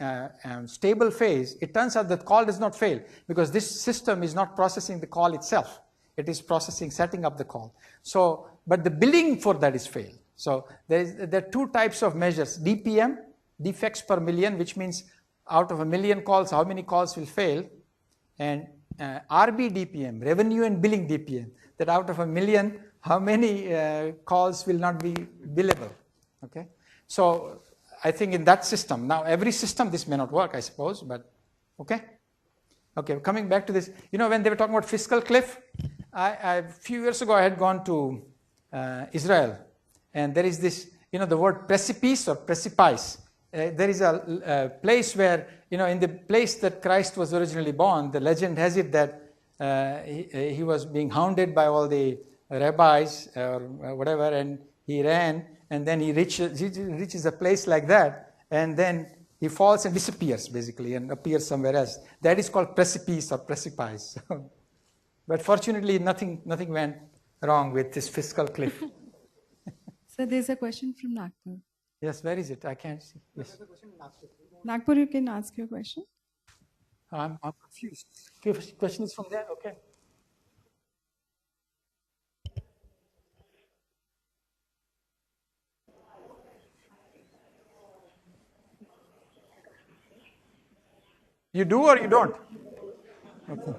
stable phase. It turns out that call does not fail because this system is not processing the call itself. It is processing, setting up the call. So, but the billing for that is failed. So there are two types of measures: DPM, defects per million, which means out of a million calls, how many calls will fail, and RB-DPM, revenue and billing DPM, that out of a million, how many calls will not be billable. Okay, so I think in that system, now every system this may not work, I suppose, but okay. Okay, coming back to this, you know, when they were talking about fiscal cliff, a few years ago I had gone to Israel, and there is this, you know, the word precipice or precipice. There is a place where, you know, in the place that Christ was originally born, the legend has it that he was being hounded by all the rabbis or whatever, and he ran, and then he reaches a place like that, and then he falls and disappears basically and appears somewhere else. That is called precipice or precipice. But fortunately, nothing went wrong with this fiscal cliff. So there's a question from Nagpur. Yes, where is it? I can't see. Yes. Nagpur, you can ask your question. I'm confused. Question is from there? Okay. You do or you don't? Okay.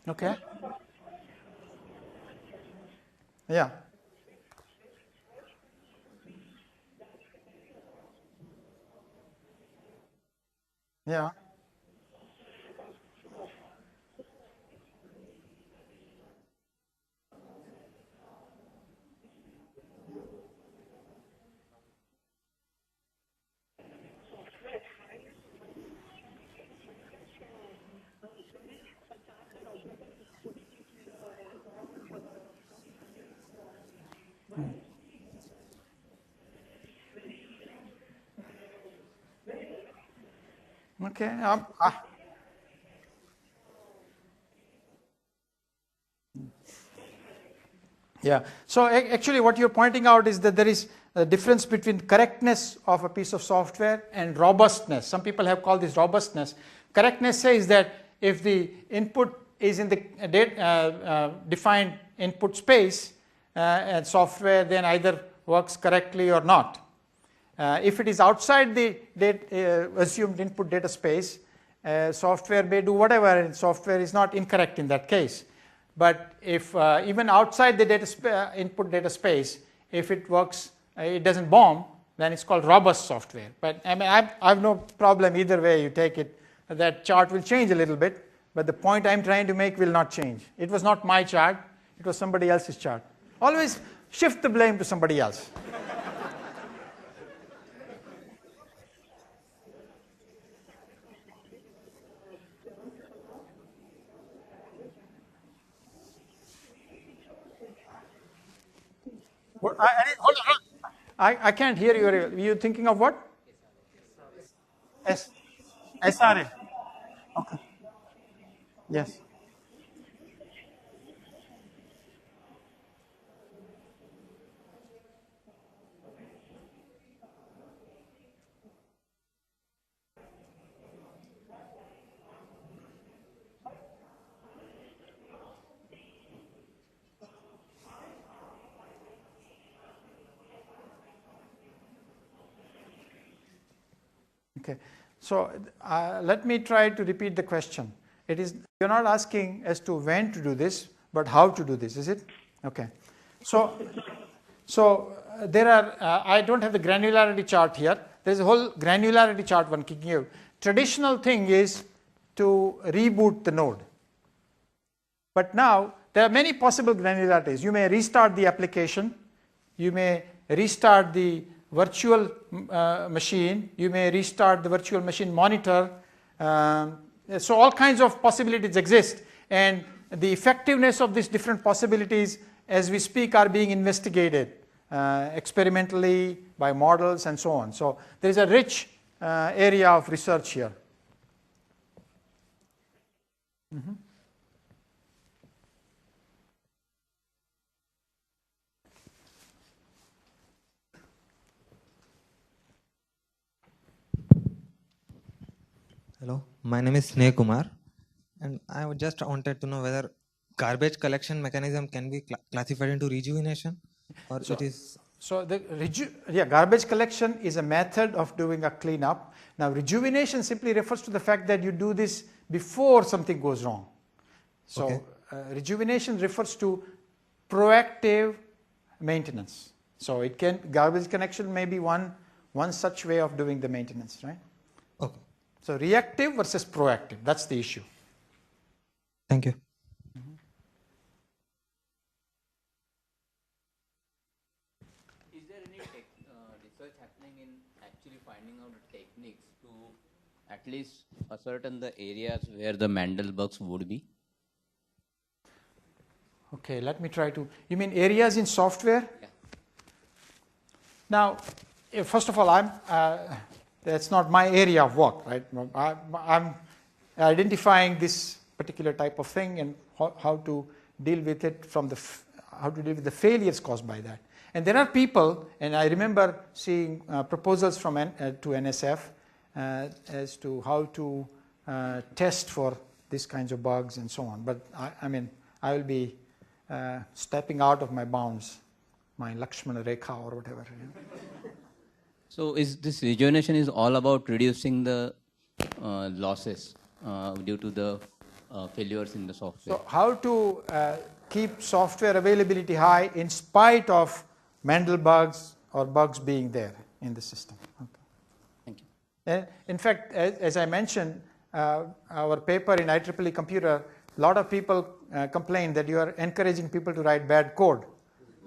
Okay. Yeah. Yeah. Okay. Yeah. So actually what you're pointing out is that there is a difference between correctness of a piece of software and robustness. Some people have called this robustness. Correctness says that if the input is in the defined input space, and software then either works correctly or not. If it is outside the assumed input data space, software may do whatever, and software is not incorrect in that case. But if even outside the input data space, if it works, it doesn't bomb, then it's called robust software. But I mean, I have no problem either way you take it. That chart will change a little bit, but the point I'm trying to make will not change. It was not my chart, it was somebody else's chart. Always shift the blame to somebody else. Hold on. I can't hear you. Are you thinking of what? SRA. Okay. Yes. Okay. So let me try to repeat the question. It is, you're not asking as to when to do this, but how to do this, is it? Okay. So there are, I don't have the granularity chart here. There's a whole granularity chart one kicking out. Traditional thing is to reboot the node. But now there are many possible granularities. You may restart the application. You may restart the virtual machine. You may restart the virtual machine monitor. So all kinds of possibilities exist, and the effectiveness of these different possibilities as we speak are being investigated experimentally by models and so on. So there is a rich area of research here. Hello, my name is Sneh Kumar, and I just wanted to know whether garbage collection mechanism can be classified into rejuvenation, or it is. So garbage collection is a method of doing a cleanup. Now rejuvenation simply refers to the fact that you do this before something goes wrong. So Okay. Rejuvenation refers to proactive maintenance. So garbage collection may be one such way of doing the maintenance, right? Okay. So reactive versus proactive, that's the issue. Thank you. Is there any research happening in actually finding out the techniques to at least ascertain the areas where the Mandelbugs would be? Okay, let me try to. You mean areas in software? Yeah. Now, first of all, that's not my area of work, right? I'm identifying this particular type of thing and how to deal with it how to deal with the failures caused by that. And there are people, and I remember seeing proposals from to NSF as to how to test for these kinds of bugs and so on. But I will be stepping out of my bounds, my Lakshmana Rekha or whatever. So is this rejuvenation is all about reducing the losses due to the failures in the software? So how to keep software availability high in spite of Mandelbugs or bugs being there in the system. Okay. Thank you. And in fact, as I mentioned, our paper in IEEE Computer, a lot of people complain that you are encouraging people to write bad code.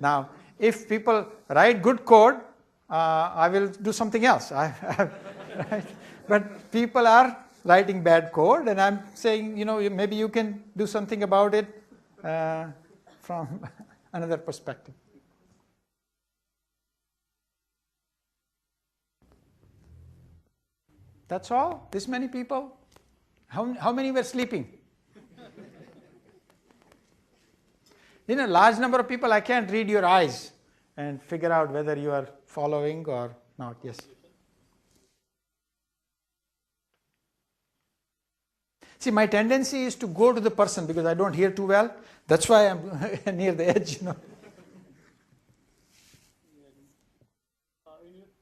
Now, if people write good code, I will do something else. Right? But people are writing bad code, and I'm saying, maybe you can do something about it from another perspective. That's all? This many people? How many were sleeping? Large number of people, I can't read your eyes and figure out whether you are following or not. Yes. See, my tendency is to go to the person because I don't hear too well. That's why I'm near the edge. In your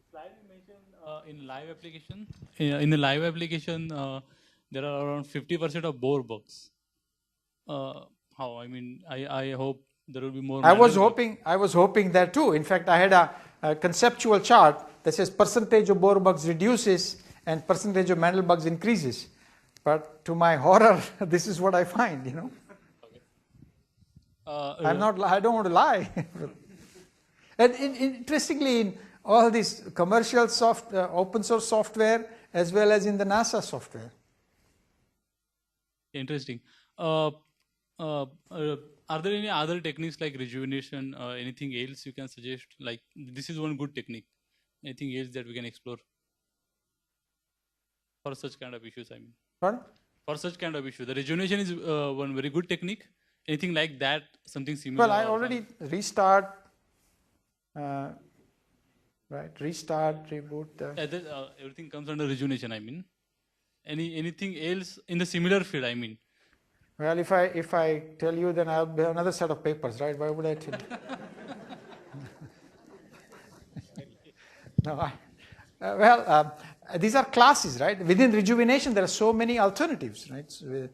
slide you mentioned in the live application there are around 50% of bore bugs. How? I hope there will be more. I was hoping that too. In fact, I had a conceptual chart that says percentage of bore bugs reduces and percentage of Mandelbugs increases. But to my horror, this is what I find. Okay. I don't want to lie. And interestingly, in all this commercial open source software as well as in the NASA software. Interesting. Are there any other techniques like rejuvenation, anything else you can suggest? Like, this is one good technique. Anything else that we can explore for such kind of issues? Pardon? For such kind of issue, the rejuvenation is one very good technique. Anything like that, something similar? Well, I already restart, restart, reboot. Everything comes under rejuvenation. Anything else in the similar field? Well, if I tell you, then I'll have another set of papers, right? Why would I tell you? No, these are classes, right? Within rejuvenation, there are so many alternatives, right? So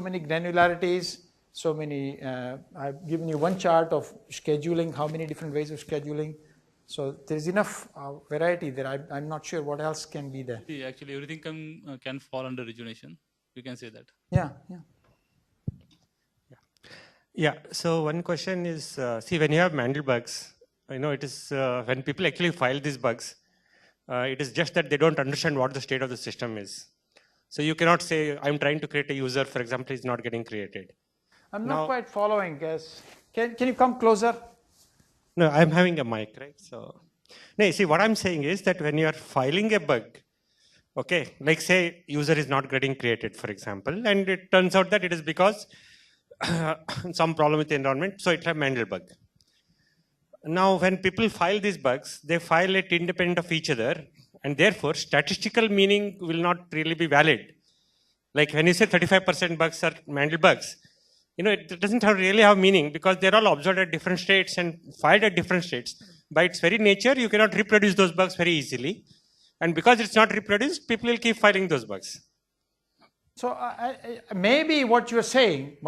many granularities, so many. I've given you one chart of scheduling, how many different ways of scheduling. So there's enough variety that I'm not sure what else can be there. Actually, everything can fall under rejuvenation. You can say that. Yeah. Yeah. So one question is, see, when you have Mandelbugs, it is when people actually file these bugs, it is just that they don't understand what the state of the system is. So you cannot say, I'm trying to create a user, for example, is not getting created. I'm Now- not quite following, guys. Can you come closer? No, I'm having a mic, right? So, no, you see, what I'm saying is that when you are filing a bug, okay, like say user is not getting created, for example, and it turns out that it is because some problem with the environment, so it's a Mandel bug. Now, when people file these bugs, they file it independent of each other, and therefore statistical meaning will not really be valid. Like when you say 35% bugs are Mandel bugs, it doesn't really have meaning because they're all observed at different states and filed at different states. By its very nature, you cannot reproduce those bugs very easily. And because it's not reproduced, people will keep filing those bugs. So maybe what you're saying,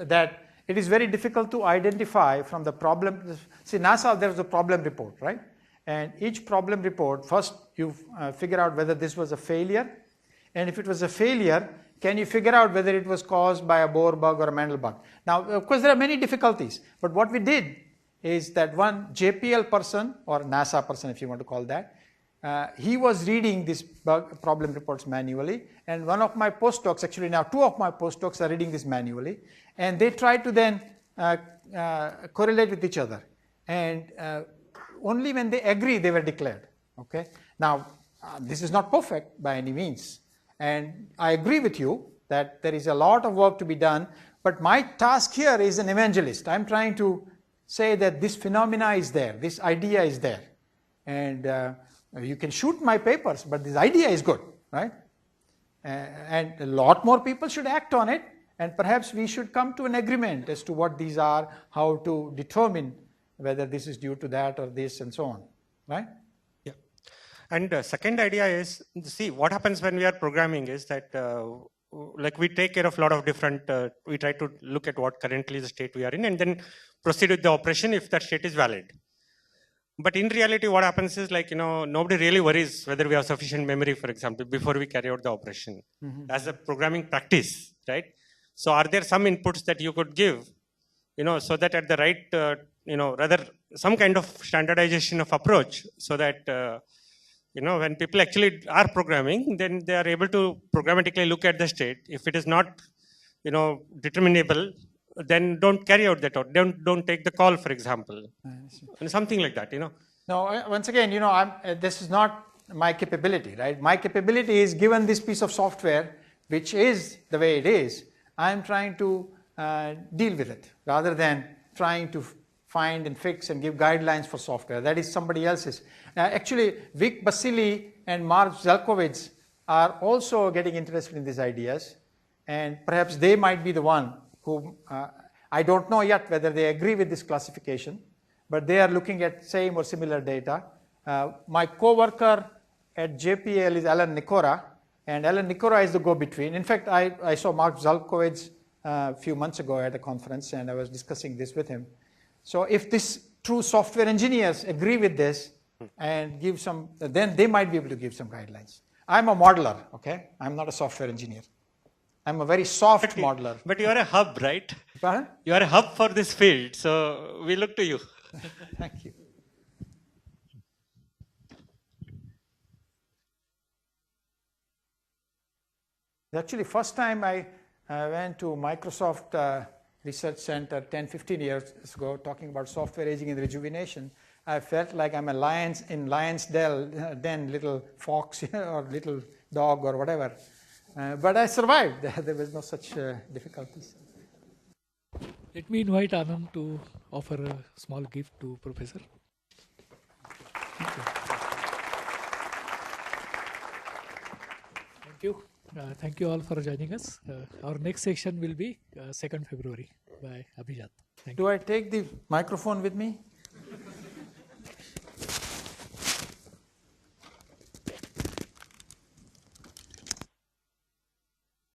that it is very difficult to identify from the problem. See, NASA, there's a problem report, right? And each problem report, first you figure out whether this was a failure. And if it was a failure, can you figure out whether it was caused by a Bohr bug or a Mandel bug? Now, of course, there are many difficulties. But what we did is that one JPL person, or NASA person if you want to call that, he was reading these problem reports manually, and one of my postdocs, actually now two of my postdocs are reading this manually, and they tried to then correlate with each other, and only when they agree they were declared. Okay. Now this is not perfect by any means, and I agree with you that there is a lot of work to be done, but my task here is an evangelist. I'm trying to say that this phenomena is there, this idea is there, and you can shoot my papers, but this idea is good, right? And a lot more people should act on it, and perhaps we should come to an agreement as to what these are, how to determine whether this is due to that or this and so on, right? Yeah. And second idea is, see, what happens when we are programming is that like we take care of a lot of different, we try to look at what currently is the state we are in and then proceed with the operation if that state is valid. But in reality, what happens is like, nobody really worries whether we have sufficient memory, for example, before we carry out the operation. As a programming practice, right? So are there some inputs that you could give, so that at the right, rather some kind of standardization of approach so that, when people actually are programming, then they are able to programmatically look at the state. If it is not, determinable, then don't carry out that, or don't take the call, for example, and something like that, No, once again, this is not my capability, right? My capability is, given this piece of software, which is the way it is, I'm trying to deal with it, rather than trying to find and fix and give guidelines for software. That is somebody else's. Actually, Vic Basili and Mark Zelkowicz are also getting interested in these ideas, and perhaps they might be the one who, I don't know yet whether they agree with this classification, but they are looking at same or similar data. My co-worker at JPL is Alan Nikora, and Alan Nikora is the go-between. In fact, I saw Mark Zelkowicz a few months ago at a conference, and I was discussing this with him. So if these true software engineers agree with this and give some, then they might be able to give some guidelines. I'm a modeler, okay? I'm not a software engineer. I'm a very soft modeler. But you are a hub, right? Pardon? You are a hub for this field, so we look to you. Thank you. Actually, first time I went to Microsoft Research Center 10, 15 years ago, talking about software aging and rejuvenation, I felt like I'm a lion's den, little fox or little dog or whatever. But I survived. There was no such difficulties. Let me invite Anand to offer a small gift to Professor. Thank you. Thank you all for joining us. Our next section will be 2nd February by Abhijat. Thank you. Do I take the microphone with me?